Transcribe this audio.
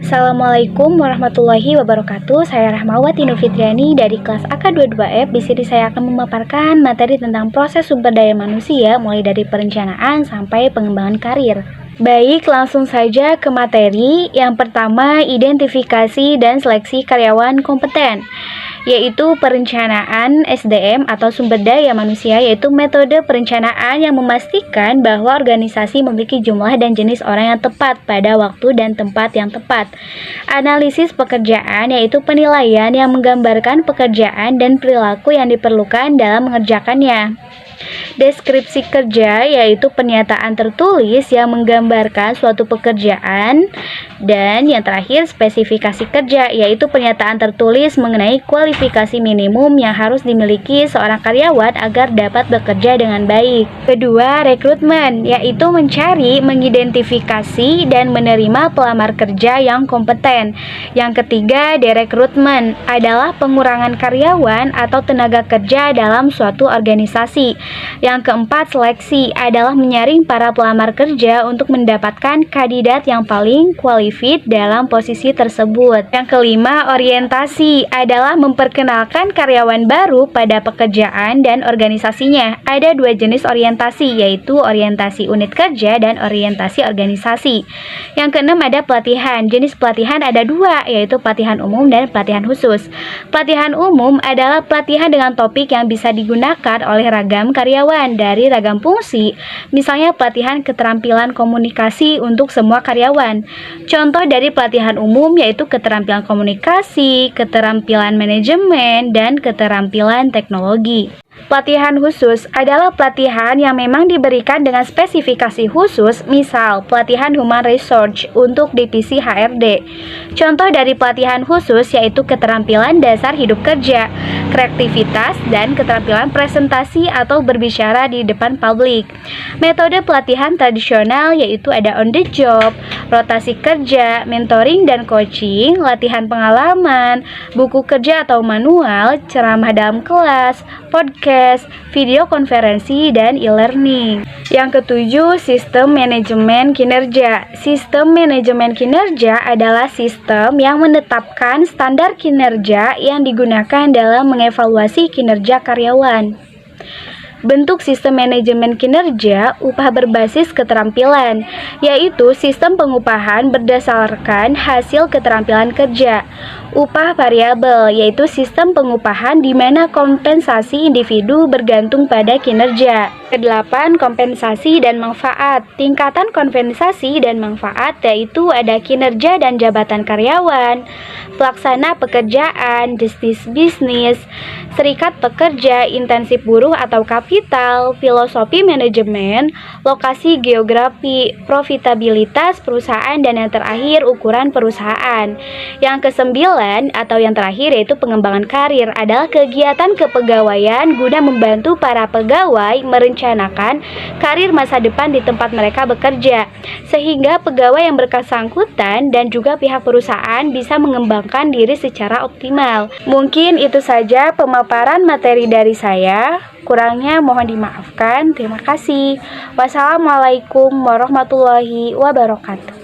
Assalamualaikum warahmatullahi wabarakatuh. Saya Rahmawati Nur Fitriani dari kelas AK22F. Di sini saya akan memaparkan materi tentang proses sumber daya manusia mulai dari perencanaan sampai pengembangan karir. Baik, langsung saja ke materi. Yang pertama, identifikasi dan seleksi karyawan kompeten, yaitu perencanaan SDM atau sumber daya manusia, yaitu metode perencanaan yang memastikan bahwa organisasi memiliki jumlah dan jenis orang yang tepat pada waktu dan tempat yang tepat. Analisis pekerjaan, yaitu penilaian yang menggambarkan pekerjaan dan perilaku yang diperlukan dalam mengerjakannya. Deskripsi kerja, yaitu pernyataan tertulis yang menggambarkan suatu pekerjaan. Dan yang terakhir, spesifikasi kerja, yaitu pernyataan tertulis mengenai kualifikasi minimum yang harus dimiliki seorang karyawan agar dapat bekerja dengan baik. Kedua, rekrutmen, yaitu mencari, mengidentifikasi, dan menerima pelamar kerja yang kompeten. Yang ketiga, derekrutmen adalah pengurangan karyawan atau tenaga kerja dalam suatu organisasi. Yang keempat, seleksi adalah menyaring para pelamar kerja untuk mendapatkan kandidat yang paling qualified dalam posisi tersebut. Yang kelima, orientasi adalah memperkenalkan karyawan baru pada pekerjaan dan organisasinya. Ada dua jenis orientasi, yaitu orientasi unit kerja dan orientasi organisasi. Yang keenam, ada pelatihan. Jenis pelatihan ada dua, yaitu pelatihan umum dan pelatihan khusus. Pelatihan umum adalah pelatihan dengan topik yang bisa digunakan oleh ragam karyawan dari ragam fungsi, misalnya pelatihan keterampilan komunikasi untuk semua karyawan. Contoh dari pelatihan umum yaitu keterampilan komunikasi, keterampilan manajemen, dan keterampilan teknologi. Pelatihan khusus adalah pelatihan yang memang diberikan dengan spesifikasi khusus, misal pelatihan Human Resource untuk divisi HRD. Contoh dari pelatihan khusus yaitu keterampilan dasar hidup kerja, kreativitas, dan keterampilan presentasi atau berbicara di depan publik. Metode pelatihan tradisional yaitu ada on the job, rotasi kerja, mentoring dan coaching, latihan pengalaman, buku kerja atau manual, ceramah dalam kelas, podcast, video konferensi, dan e-learning. Yang ketujuh, sistem manajemen kinerja. Sistem manajemen kinerja adalah sistem yang menetapkan standar kinerja yang digunakan dalam mengevaluasi kinerja karyawan. Bentuk sistem manajemen kinerja, upah berbasis keterampilan, yaitu sistem pengupahan berdasarkan hasil keterampilan kerja. Upah variabel, yaitu sistem pengupahan di mana kompensasi individu bergantung pada kinerja. Kedelapan, kompensasi dan manfaat. Tingkatan kompensasi dan manfaat yaitu ada kinerja dan jabatan karyawan, pelaksana pekerjaan, bisnis, serikat pekerja, intensif buruh atau kapital, filosofi manajemen, lokasi geografi, profitabilitas perusahaan, dan yang terakhir ukuran perusahaan. Yang kesembilan atau yang terakhir yaitu pengembangan karir adalah kegiatan kepegawaian guna membantu para pegawai merencanakan karir masa depan di tempat mereka bekerja, sehingga pegawai yang bersangkutan dan juga pihak perusahaan bisa mengembangkan diri secara optimal. Mungkin itu saja pemaparan materi dari saya. Kurangnya mohon dimaafkan. Terima kasih. Wassalamualaikum warahmatullahi wabarakatuh.